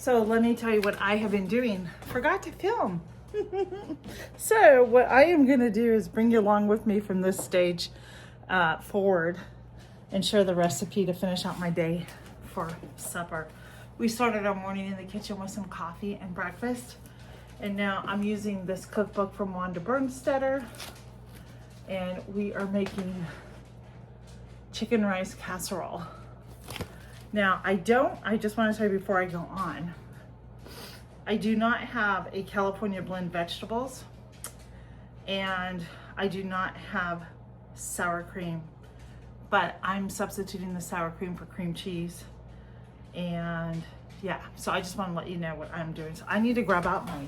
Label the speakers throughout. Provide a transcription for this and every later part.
Speaker 1: So let me tell you what I have been doing. Forgot to film. So what I am gonna do is bring you along with me from this stage forward and share the recipe to finish out my day for supper. We started our morning in the kitchen with some coffee and breakfast. And now I'm using this cookbook from Wanda Bernstetter. And we are making chicken rice casserole. Now I just want to tell you before I go on, I do not have a California blend vegetables, and I do not have sour cream, but I'm substituting the sour cream for cream cheese. And yeah, so I just want to let you know what I'm doing. So I need to grab out my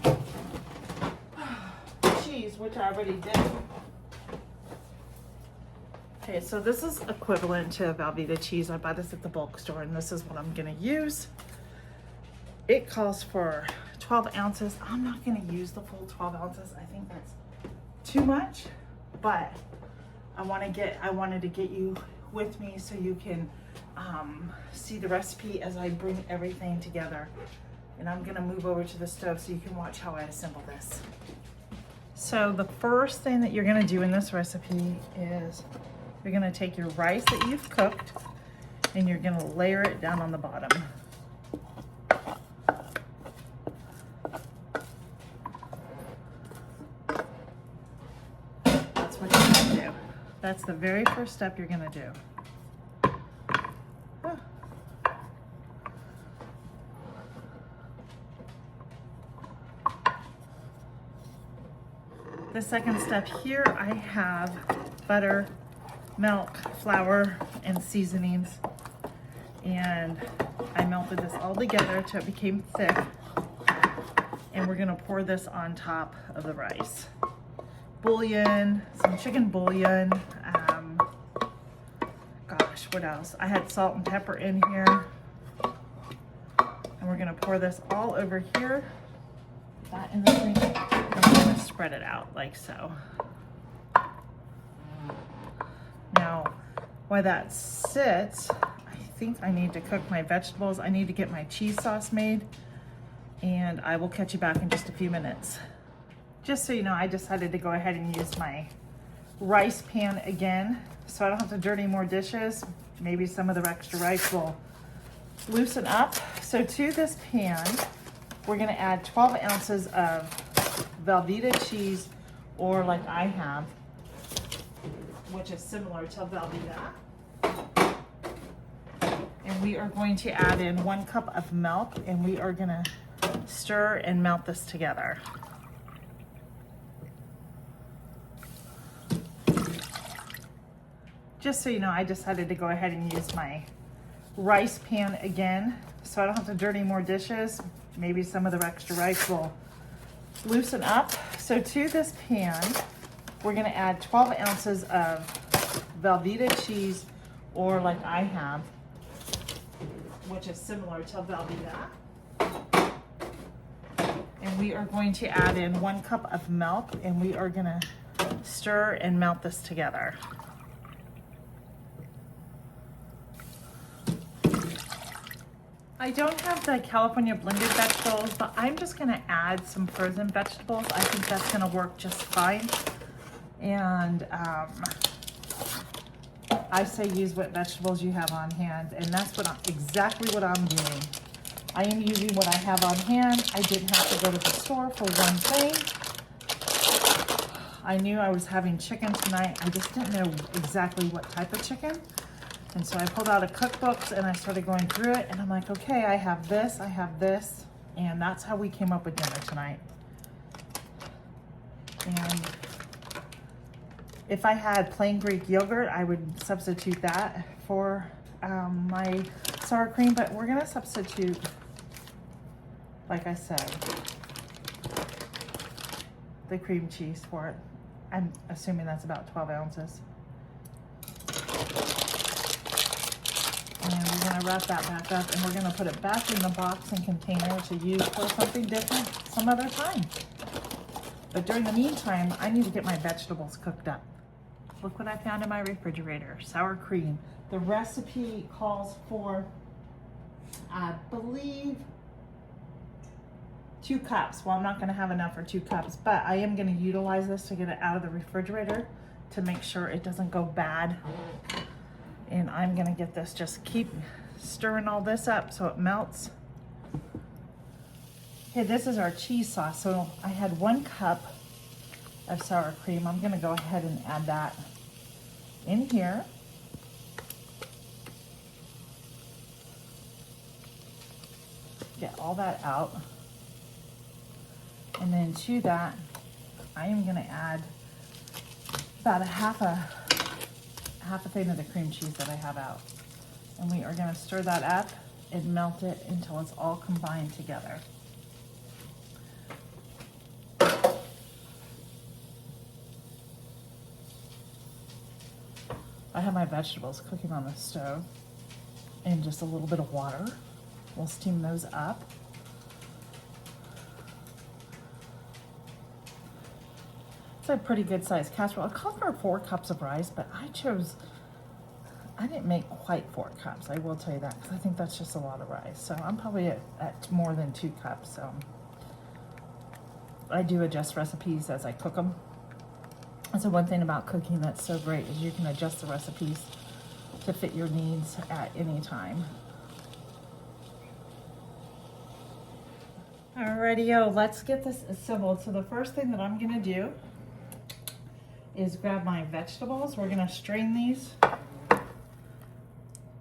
Speaker 1: cheese, which I already did. Okay, so this is equivalent to velveeta cheese. I buy this at the bulk store, and this is what I'm gonna use. It calls for 12 ounces. I'm not gonna use the full 12 ounces. I think that's too much, but I wanted to get you with me so you can see the recipe as I bring everything together. And I'm gonna move over to the stove so you can watch how I assemble this. So the first thing that you're gonna do in this recipe is you're gonna take your rice that you've cooked and you're gonna layer it down on the bottom. That's what you're gonna do. That's the very first step you're gonna do. The second step here, I have butter, milk, flour, and seasonings. And I melted this all together till it became thick. And we're gonna pour this on top of the rice. Bouillion, some chicken bouillon. Gosh, what else? I had salt and pepper in here. And we're gonna pour this all over here. That in the sink. And we're gonna spread it out like so. Now, while that sits, I think I need to cook my vegetables. I need to get my cheese sauce made, and I will catch you back in just a few minutes. Just so you know, I decided to go ahead and use my rice pan again, so I don't have to dirty more dishes. Maybe some of the extra rice will loosen up. So to this pan, we're gonna add 12 ounces of velveeta cheese, or like I have, which is similar to velveeta. And we are going to add in 1 cup of milk, and we are gonna stir and melt this together. Just so you know, I decided to go ahead and use my rice pan again, so I don't have to dirty more dishes. Maybe some of the extra rice will loosen up. So to this pan, we're gonna add 12 ounces of velveeta cheese, or like I have, which is similar to velveeta. And we are going to add in 1 cup of milk, and we are gonna stir and melt this together. I don't have the California blended vegetables, but I'm just gonna add some frozen vegetables. I think that's gonna work just fine. And I say use what vegetables you have on hand, and that's exactly what I'm doing. I am using what I have on hand. I didn't have to go to the store for one thing. I knew I was having chicken tonight. I just didn't know exactly what type of chicken. And so I pulled out a cookbook and I started going through it, and I'm like, okay, I have this, and that's how we came up with dinner tonight. And if I had plain Greek yogurt, I would substitute that for my sour cream, but we're gonna substitute, like I said, the cream cheese for it. I'm assuming that's about 12 ounces. And we're gonna wrap that back up, and we're gonna put it back in the box and container to use for something different some other time. But during the meantime, I need to get my vegetables cooked up. Look what I found in my refrigerator, sour cream. The recipe calls for, I believe, 2 cups. Well, I'm not gonna have enough for 2 cups, but I am gonna utilize this to get it out of the refrigerator to make sure it doesn't go bad. And I'm gonna get this, just keep stirring all this up so it melts. Okay, this is our cheese sauce. So I had 1 cup of sour cream. I'm gonna go ahead and add that in here. Get all that out. And then to that, I am gonna add about a half a thing of the cream cheese that I have out. And we are gonna stir that up and melt it until it's all combined together. I have my vegetables cooking on the stove and just a little bit of water. We'll steam those up. It's a pretty good sized casserole. It called for 4 cups of rice, but I didn't make quite 4 cups. I will tell you that, because I think that's just a lot of rice. So I'm probably at more than 2 cups. So I do adjust recipes as I cook them. That's the one thing about cooking that's so great, is you can adjust the recipes to fit your needs at any time. Alrighty-o, let's get this assembled. So the first thing that I'm gonna do is grab my vegetables. We're gonna strain these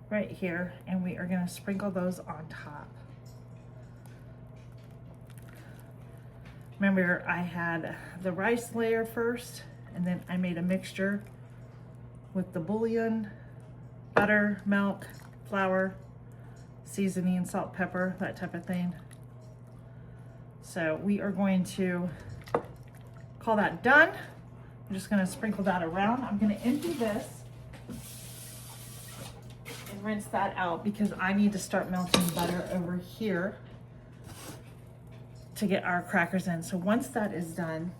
Speaker 1: right here, and we are gonna sprinkle those on top. Remember, I had the rice layer first, and then I made a mixture with the bouillon, butter, milk, flour, seasoning, salt, pepper, that type of thing. So we are going to call that done. I'm just gonna sprinkle that around. I'm gonna empty this and rinse that out, because I need to start melting butter over here to get our crackers in. So once that is done,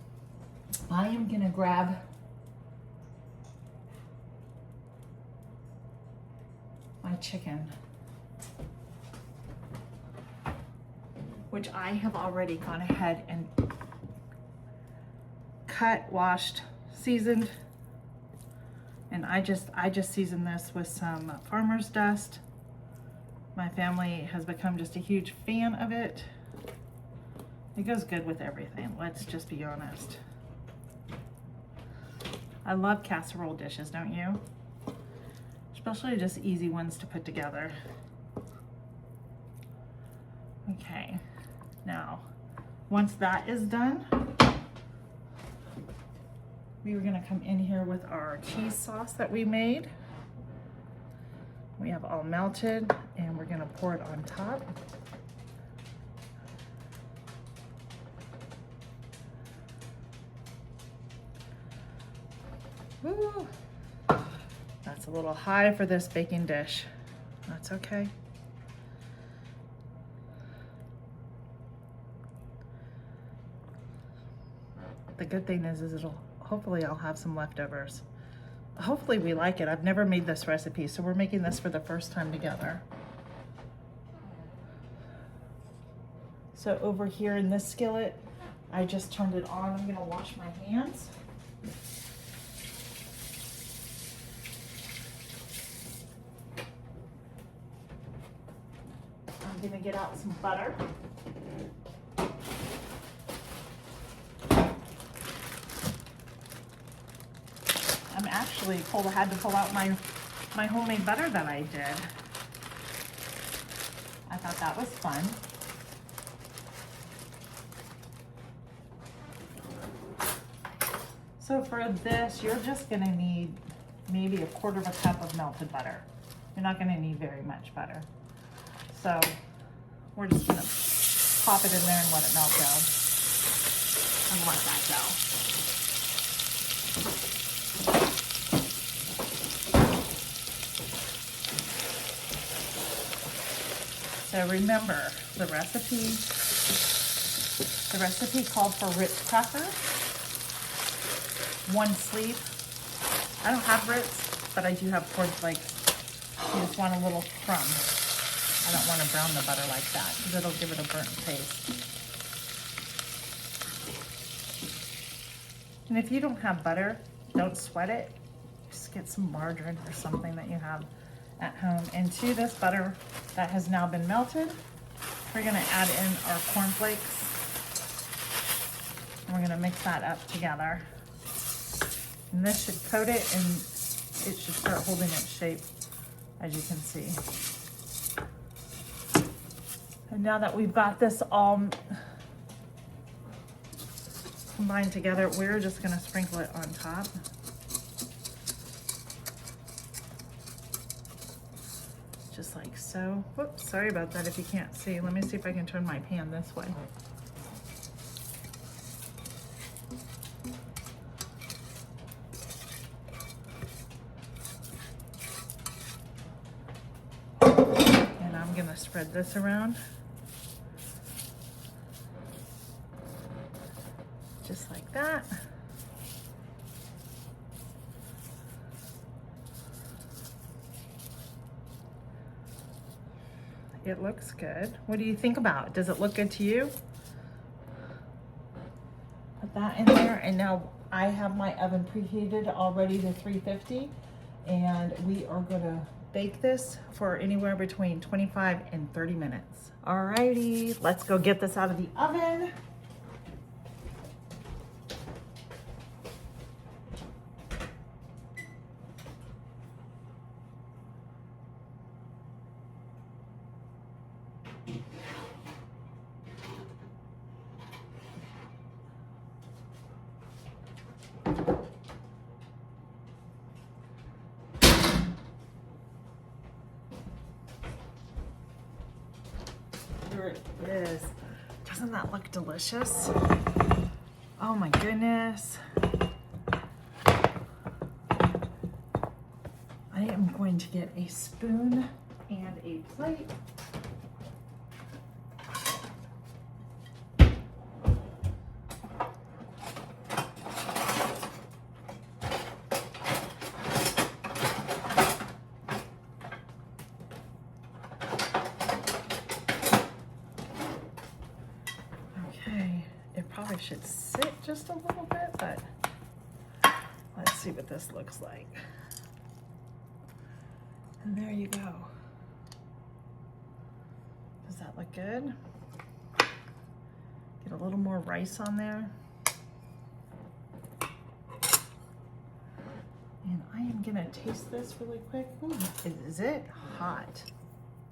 Speaker 1: I am gonna grab my chicken, which I have already gone ahead and cut, washed, seasoned. And I just seasoned this with some farmer's dust. My family has become just a huge fan of it. It goes good with everything, let's just be honest. I love casserole dishes, don't you? Especially just easy ones to put together. Okay, now, once that is done, we are gonna come in here with our cheese sauce that we made. We have all melted, and we're gonna pour it on top. Woo. That's a little high for this baking dish. That's okay. The good thing is hopefully I'll have some leftovers. Hopefully we like it. I've never made this recipe, so we're making this for the first time together. So over here in this skillet, I just turned it on. I'm gonna wash my hands. I'm gonna get out some butter. I'm actually had to pull out my homemade butter that I did. I thought that was fun. So for this, you're just gonna need maybe 1/4 cup of melted butter. You're not gonna need very much butter. So we're just gonna pop it in there and let it melt down. And let that go. So remember, the recipe called for Ritz crackers, 1 sleeve. I don't have Ritz, but I do have cornflakes. You just want a little crumb. I don't want to brown the butter like that, because it'll give it a burnt taste. And if you don't have butter, don't sweat it. Just get some margarine or something that you have at home. And to this butter that has now been melted, we're gonna add in our cornflakes. And we're gonna mix that up together. And this should coat it and it should start holding its shape, as you can see. And now that we've got this all combined together, we're just gonna sprinkle it on top. Just like so. Whoops, sorry about that if you can't see. Let me see if I can turn my pan this way. And I'm gonna spread this around. Just like that. It looks good. What do you think about it? Does it look good to you? Put that in there, and now I have my oven preheated already to 350, and we are gonna bake this for anywhere between 25 and 30 minutes. Alrighty, let's go get this out of the oven. Here it is. Doesn't that look delicious? Oh my goodness. I am going to get a spoon and a plate. It probably should sit just a little bit, but let's see what this looks like. And there you go. Does that look good? Get a little more rice on there. And I am gonna taste this really quick. Ooh, is it hot?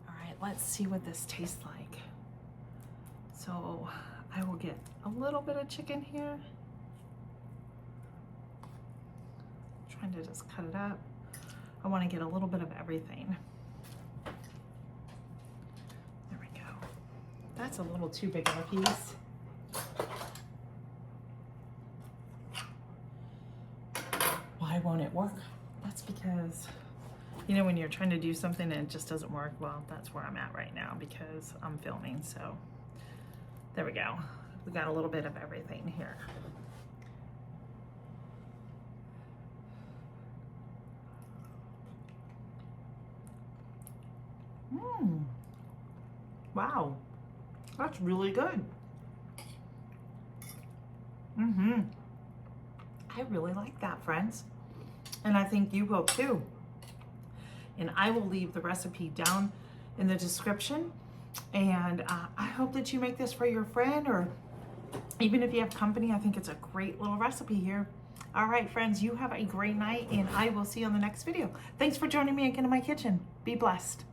Speaker 1: All right, let's see what this tastes like. So I will get a little bit of chicken here. Trying to just cut it up. I want to get a little bit of everything. There we go. That's a little too big of a piece. Why won't it work? That's because, you know, when you're trying to do something and it just doesn't work, well, that's where I'm at right now because I'm filming, so. There we go. We got a little bit of everything here. Wow, that's really good. I really like that, friends. And I think you will too. And I will leave the recipe down in the description. And I hope that you make this for your friend, or even if you have company. I think it's a great little recipe here. All right, friends, you have a great night, and I will see you on the next video. Thanks for joining me again in my kitchen. Be blessed.